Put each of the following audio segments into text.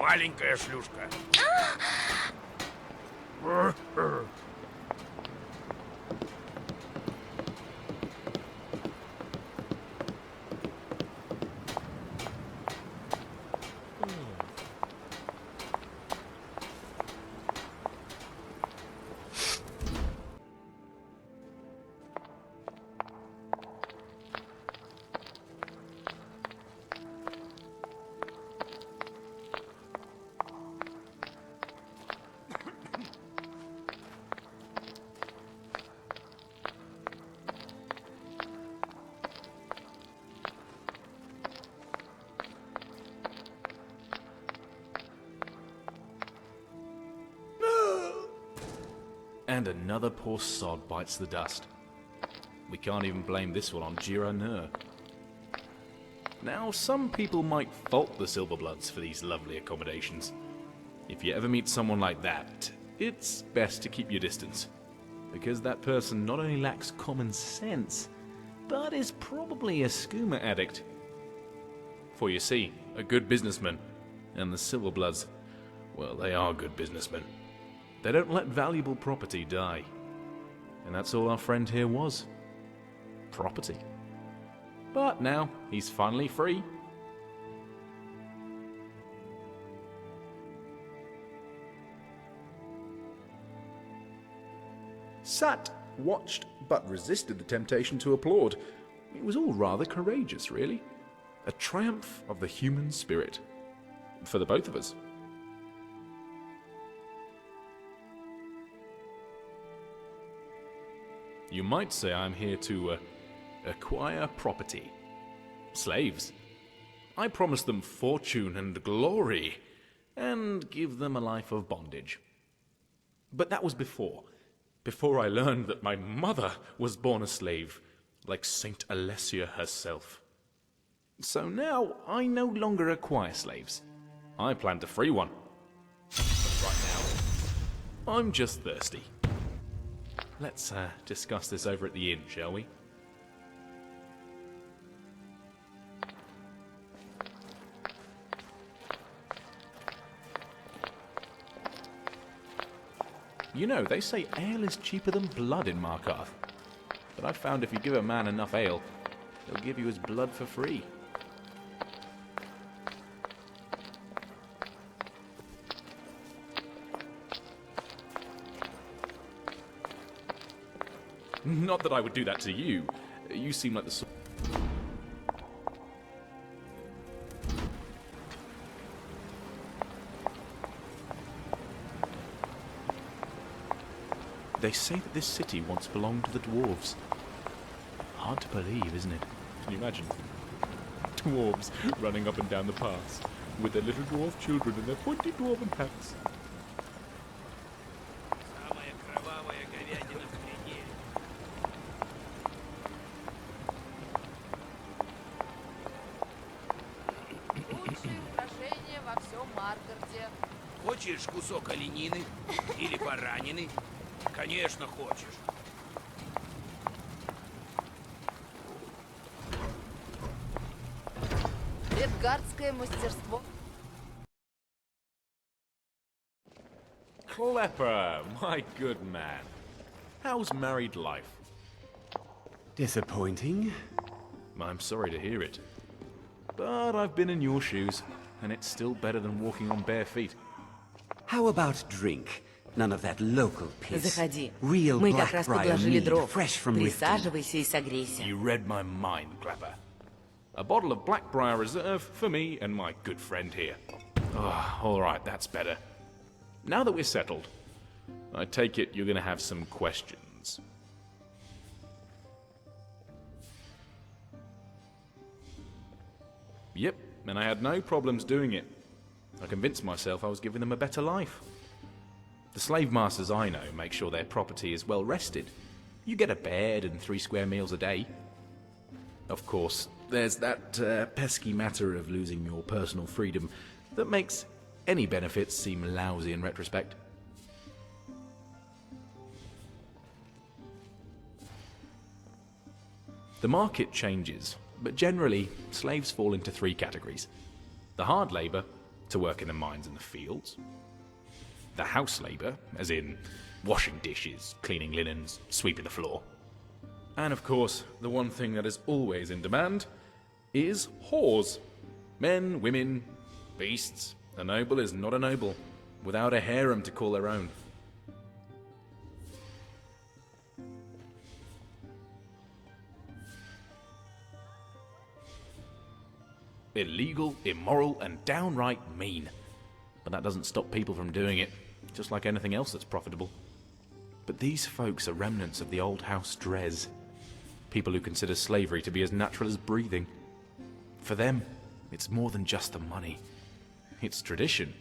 маленькая шлюшка. And another poor sod bites the dust. We can't even blame this one on Gironeur. Now, some people might fault the Silverbloods for these lovely accommodations. If you ever meet someone like that, it's best to keep your distance, because that person not only lacks common sense, but is probably a skooma addict. For you see, a good businessman, and the Silverbloods, well, they are good businessmen. They don't let valuable property die. And that's all our friend here was. Property. But now, he's finally free. Sat, watched, but resisted the temptation to applaud. It was all rather courageous, really. A triumph of the human spirit. For the both of us. You might say I'm here to acquire property. Slaves. I promise them fortune and glory, and give them a life of bondage. But that was before I learned that my mother was born a slave, like Saint Alessia herself. So now I no longer acquire slaves. I plan to free one. But right now, I'm just thirsty. Let's discuss this over at the inn, shall we? You know, they say ale is cheaper than blood in Markarth. But I've found if you give a man enough ale, he'll give you his blood for free. Not that I would do that to you. You seem like the sort... They say that this city once belonged to the dwarves. Hard to believe, isn't it? Can you imagine? Dwarves running up and down the paths with their little dwarf children in their pointy dwarven hats. Хочешь кусок оленины? Или баранины? Конечно, хочешь. Редгардское мастерство. Klepper, my good man. How's married life? Disappointing. I'm sorry to hear it. But I've been in your shoes, and it's still better than walking on bare feet. How about drink? None of that local piss. Заходи. Real Мы как раз Blackbriar подложили mead, дров. fresh from Riften. Присаживайся и согрейся. You read my mind, Klepper. A bottle of Blackbriar Reserve for me and my good friend here. Oh, all right, that's better. Now that we're settled, I take it you're going to have some questions. Yep, and I had no problems doing it. I convinced myself I was giving them a better life. The slave masters I know make sure their property is well rested. You get a bed and 3 square meals a day. Of course, there's that pesky matter of losing your personal freedom that makes any benefits seem lousy in retrospect. The market changes, but generally, slaves fall into 3 categories. The hard labour, to work in the mines and the fields. The house labour, as in washing dishes, cleaning linens, sweeping the floor. And of course, the one thing that is always in demand is whores. Men, women, beasts. A noble is not a noble without a harem to call their own. Illegal, immoral, and downright mean. But that doesn't stop people from doing it, just like anything else that's profitable. But these folks are remnants of the old house Dres. People who consider slavery to be as natural as breathing. For them, it's more than just the money. It's tradition.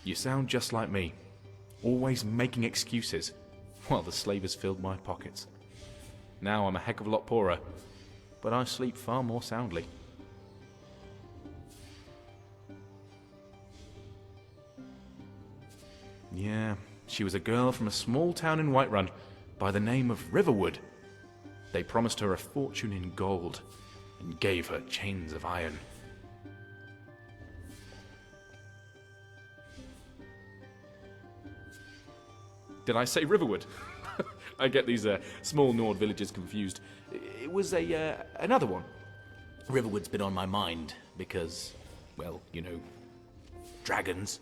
You sound just like me, always making excuses, while the slavers filled my pockets. Now I'm a heck of a lot poorer, but I sleep far more soundly. Yeah, she was a girl from a small town in Whiterun by the name of Riverwood. They promised her a fortune in gold and gave her chains of iron. Did I say Riverwood? I get these small Nord villages confused. It was another one. Riverwood's been on my mind because, well, you know, dragons.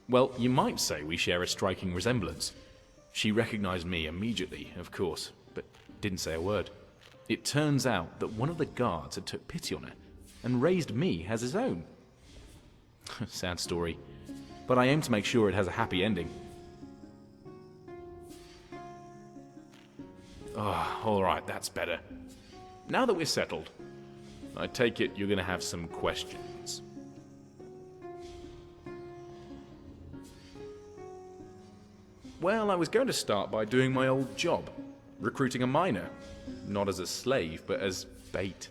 Well, you might say we share a striking resemblance. She recognized me immediately, of course, but didn't say a word. It turns out that one of the guards had took pity on her and raised me as his own. Sad story, but I aim to make sure it has a happy ending. Oh, alright, that's better. Now that we're settled, I take it you're going to have some questions. Well, I was going to start by doing my old job, recruiting a miner. Not as a slave, but as bait.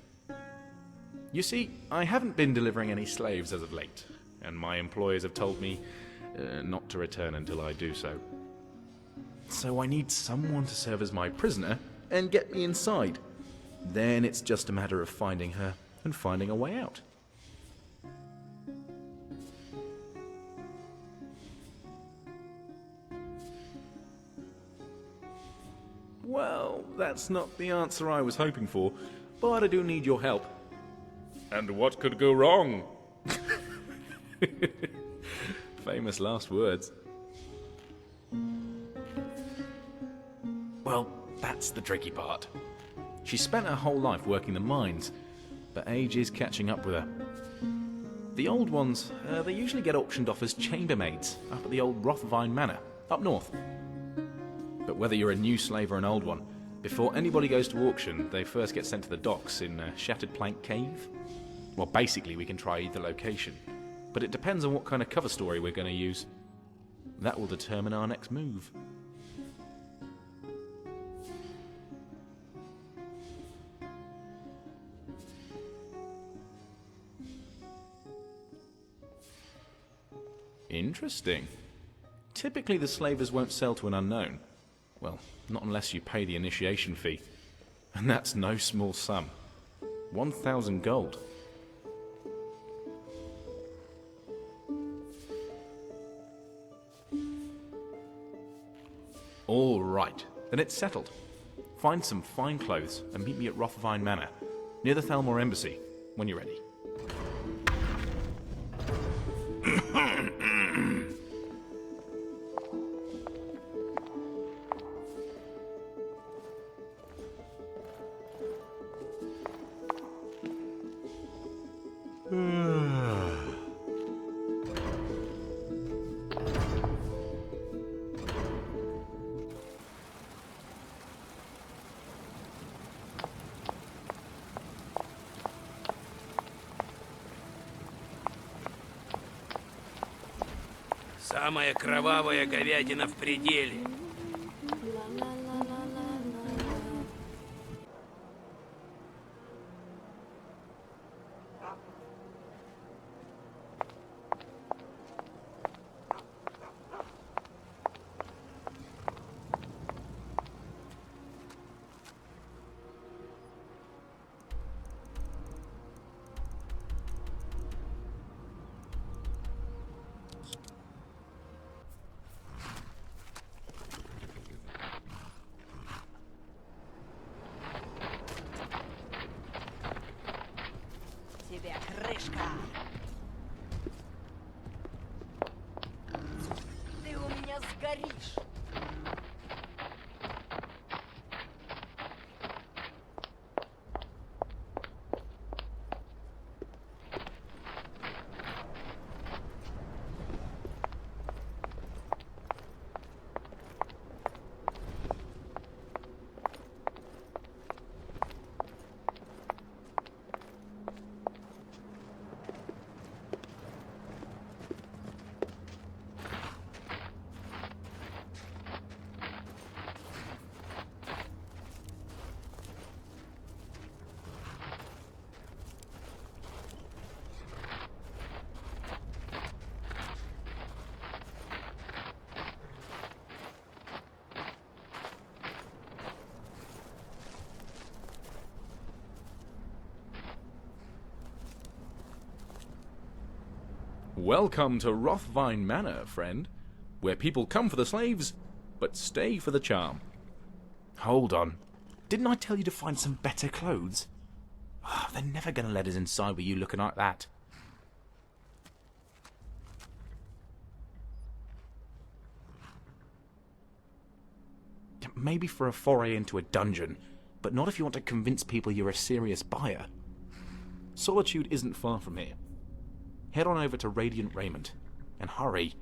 You see, I haven't been delivering any slaves as of late, and my employers have told me not to return until I do so. So I need someone to serve as my prisoner and get me inside. Then it's just a matter of finding her and finding a way out. Well, that's not the answer I was hoping for, but I do need your help. And what could go wrong? Famous last words. Well, that's the tricky part. She spent her whole life working the mines, but age is catching up with her. The old ones, they usually get auctioned off as chambermaids up at the old Rothvine Manor, up north. But whether you're a new slave or an old one, before anybody goes to auction, they first get sent to the docks in Shattered Plank Cave. Well, basically we can try either location, but it depends on what kind of cover story we're going to use. That will determine our next move. Interesting. Typically the slavers won't sell to an unknown. Well, not unless you pay the initiation fee. And that's no small sum. 1,000 gold. All right, then it's settled. Find some fine clothes and meet me at Rothvine Manor, near the Thalmor Embassy, when you're ready. Самая кровавая говядина в пределе. Welcome to Rothvine Manor, friend, where people come for the slaves, but stay for the charm. Hold on. Didn't I tell you to find some better clothes? Oh, they're never going to let us inside with you looking like that. Maybe for a foray into a dungeon, but not if you want to convince people you're a serious buyer. Solitude isn't far from here. Head on over to Radiant Raiment, and hurry.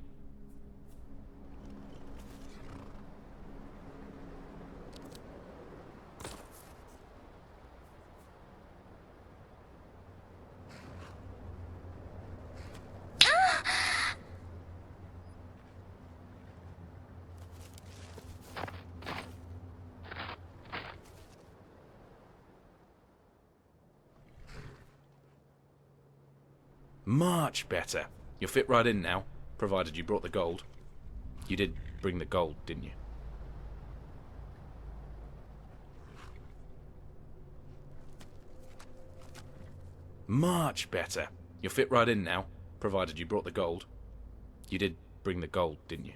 Much better. You'll fit right in now, provided you brought the gold. You did bring the gold, didn't you? Much better. You'll fit right in now, provided you brought the gold. You did bring the gold, didn't you?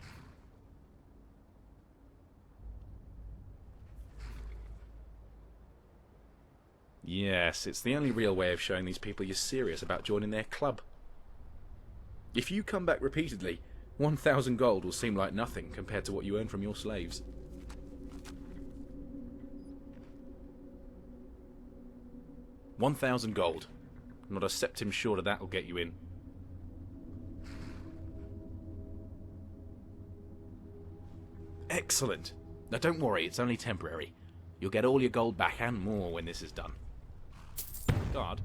Yes, it's the only real way of showing these people you're serious about joining their club. If you come back repeatedly, 1,000 gold will seem like nothing compared to what you earn from your slaves. $1,000 gold. Not a septim short of that will get you in. Excellent. Now don't worry, it's only temporary. You'll get all your gold back and more when this is done. Guard,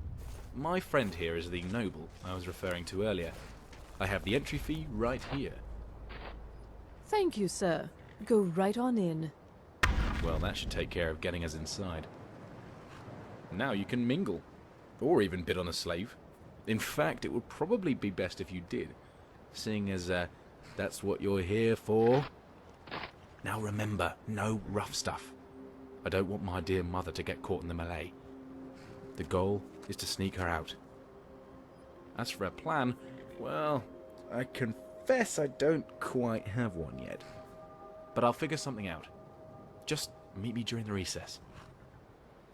my friend here is the noble I was referring to earlier. I have the entry fee right here. Thank you, sir. Go right on in. Well, that should take care of getting us inside. Now you can mingle, or even bid on a slave. In fact, it would probably be best if you did, seeing as that's what you're here for. Now remember, no rough stuff. I don't want my dear mother to get caught in the melee. The goal is to sneak her out. As for a plan, well, I confess I don't quite have one yet. But I'll figure something out. Just meet me during the recess.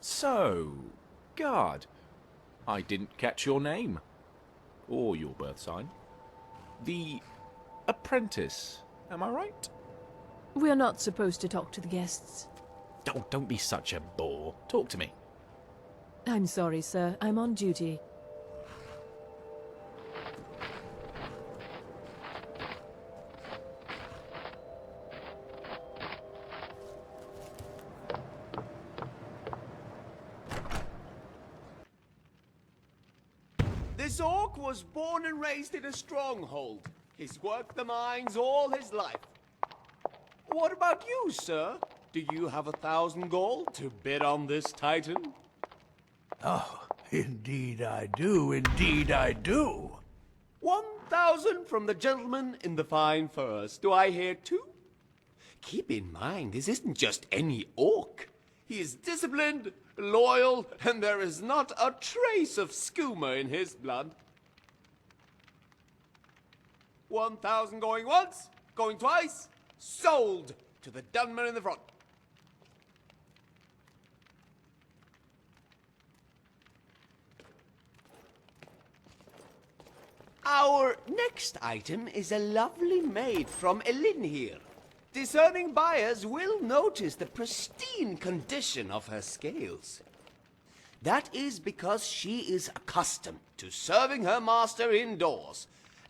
So, guard, I didn't catch your name. Or your birth sign. The apprentice, am I right? We're not supposed to talk to the guests. Oh, don't be such a bore. Talk to me. I'm sorry, sir. I'm on duty. This orc was born and raised in a stronghold. He's worked the mines all his life. What about you, sir? Do you have 1,000 gold to bid on this titan? Oh, indeed I do, indeed I do. 1,000 from the gentleman in the fine furs. Do I hear 2? Keep in mind, this isn't just any orc. He is disciplined, loyal, and there is not a trace of skooma in his blood. 1,000 going once, going twice, sold to the gunman in the front. Our next item is a lovely maid from Elinhir. Discerning buyers will notice the pristine condition of her scales. That is because she is accustomed to serving her master indoors,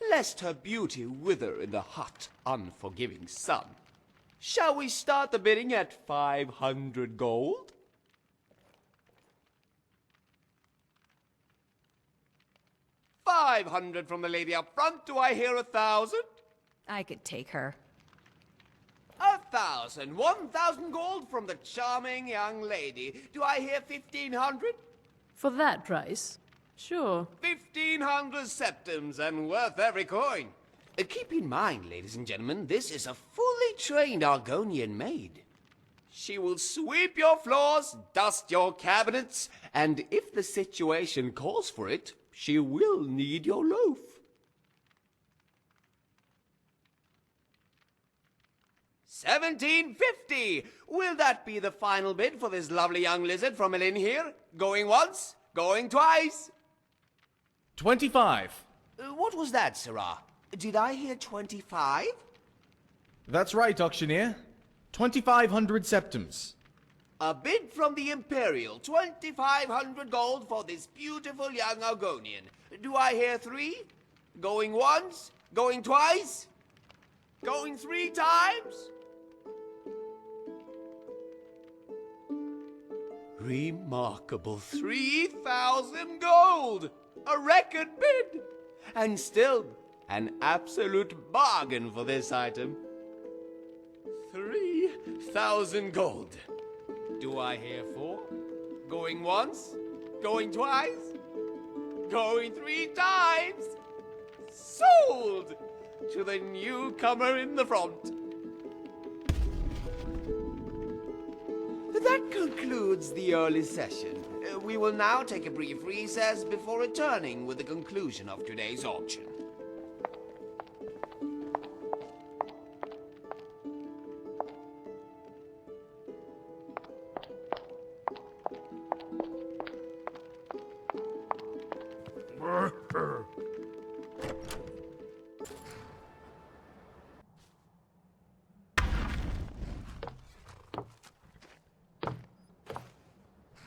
lest her beauty wither in the hot, unforgiving sun. Shall we start the bidding at 500 gold? $500 from the lady up front. Do I hear 1,000? I could take her. 1,000. 1,000 gold from the charming young lady. Do I hear 1,500? For that price? Sure. 1,500 septims and worth every coin. Keep in mind, ladies and gentlemen, this is a fully trained Argonian maid. She will sweep your floors, dust your cabinets, and if the situation calls for it, she will knead your loaf. 1750! Will that be the final bid for this lovely young lizard from Elin here? Going once? Going twice? 25. What was that, Sirrah? Did I hear 25? That's right, auctioneer. 2,500 septums. A bid from the Imperial, 2,500 gold for this beautiful young Argonian. Do I hear 3? Going once? Going twice? Going 3 times? Remarkable, 3,000 gold! A record bid! And still, an absolute bargain for this item. 3,000 gold. Do I hear 4? Going once? Going twice? Going 3 times? Sold! To the newcomer in the front. That concludes the early session. We will now take a brief recess before returning with the conclusion of today's auction.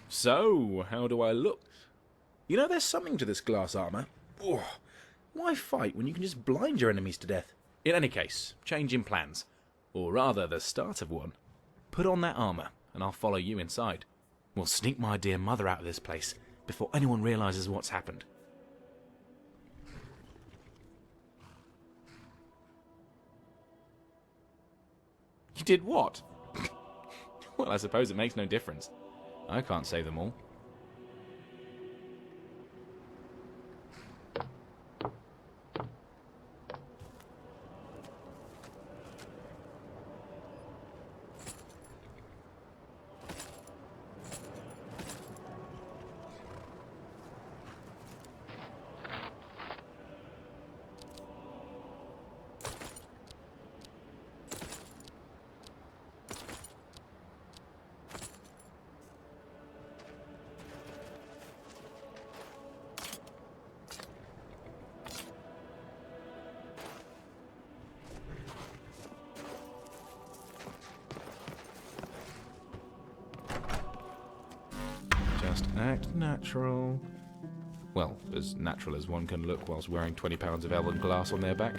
So, how do I look? You know, there's something to this glass armor. Oh, why fight when you can just blind your enemies to death? In any case, change in plans. Or rather, the start of one. Put on that armor, and I'll follow you inside. We'll sneak my dear mother out of this place before anyone realizes what's happened. You did what? Well, I suppose it makes no difference. I can't save them all. Just act natural. Well, as natural as one can look whilst wearing 20 pounds of elven glass on their back.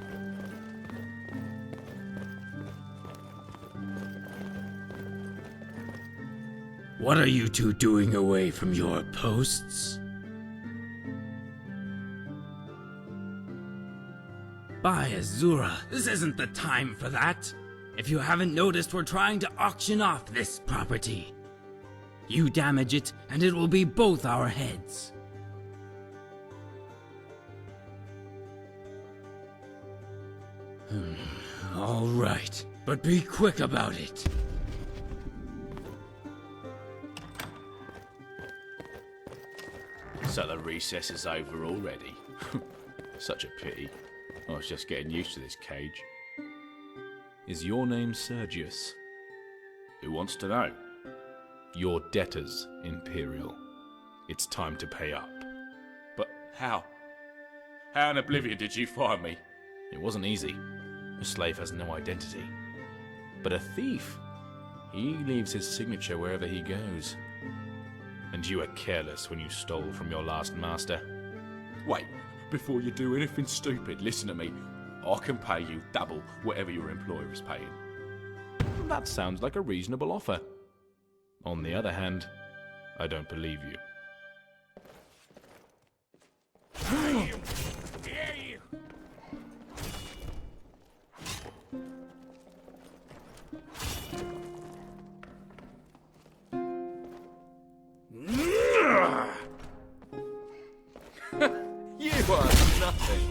What are you two doing away from your posts? By Azura, this isn't the time for that. If you haven't noticed, we're trying to auction off this property. You damage it, and it will be both our heads. All right, but be quick about it. So the recess is over already. Such a pity. I was just getting used to this cage. Is your name Sergius? Who wants to know? Your debtors, Imperial. It's time to pay up. But how? How in oblivion did you find me? It wasn't easy. A slave has no identity. But a thief, he leaves his signature wherever he goes. And you were careless when you stole from your last master. Wait, before you do anything stupid, listen to me. I can pay you double whatever your employer is paying. That sounds like a reasonable offer. On the other hand, I don't believe you. You are nothing.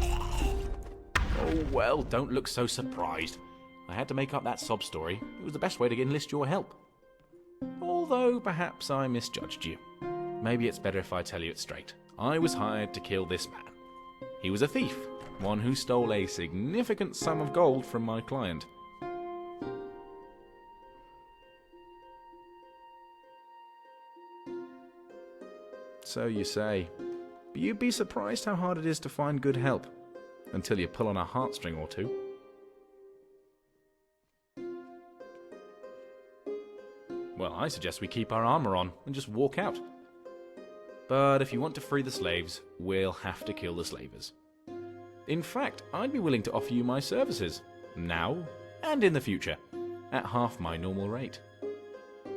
Oh well, don't look so surprised. I had to make up that sob story. It was the best way to enlist your help. Although perhaps I misjudged you. Maybe it's better if I tell you it straight. I was hired to kill this man. He was a thief, one who stole a significant sum of gold from my client. So you say. But you'd be surprised how hard it is to find good help, until you pull on a heartstring or two. Well, I suggest we keep our armor on and just walk out. But if you want to free the slaves, we'll have to kill the slavers. In fact, I'd be willing to offer you my services, now and in the future, at half my normal rate.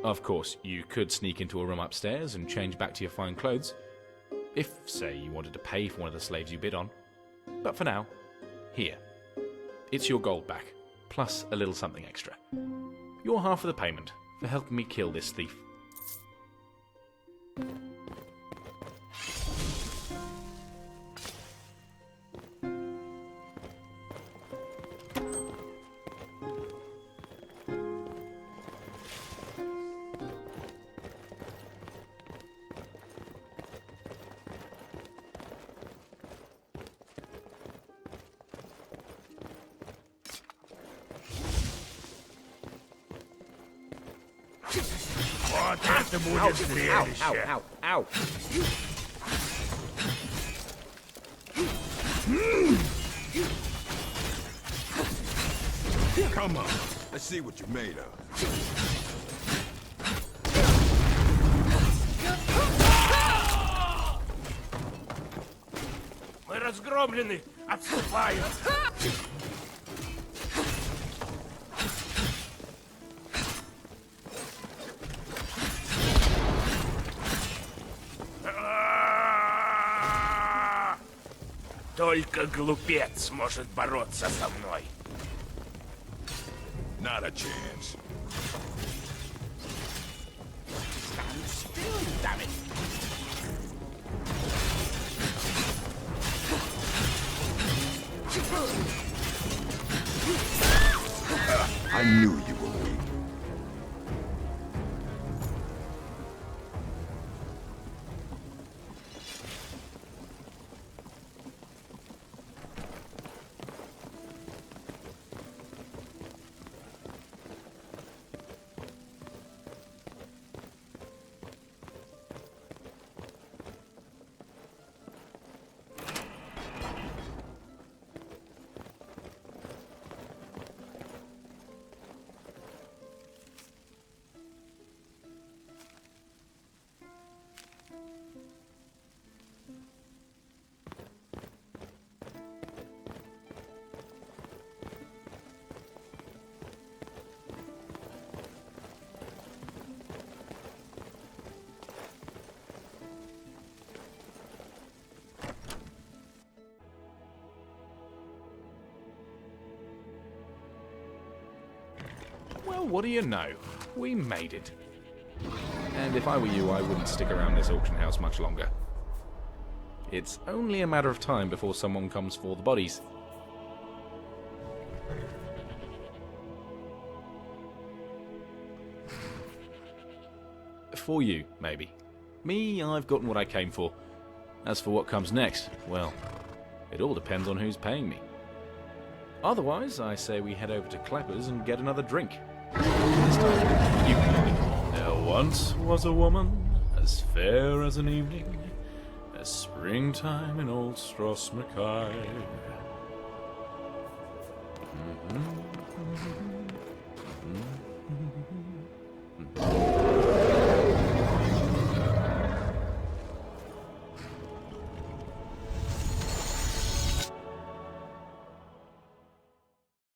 Of course, you could sneak into a room upstairs and change back to your fine clothes, if, say, you wanted to pay for one of the slaves you bid on. But for now, here. It's your gold back, plus a little something extra. You're half of the payment for helping me kill this thief. Вот это будет зрелище! Ow, ow, ow. Come on, let's see what you're made of. Мы разгромлены! Отступаем! Только глупец может бороться со мной. Not a chance. Stand still, damn it! I knew you were weak. Well, what do you know? We made it. And if I were you, I wouldn't stick around this auction house much longer. It's only a matter of time before someone comes for the bodies. For you, maybe. Me, I've gotten what I came for. As for what comes next, well, it all depends on who's paying me. Otherwise, I say we head over to Clapper's and get another drink. This time, you can do it. There once was a woman, as fair as an evening, as springtime in old Strass Mackay.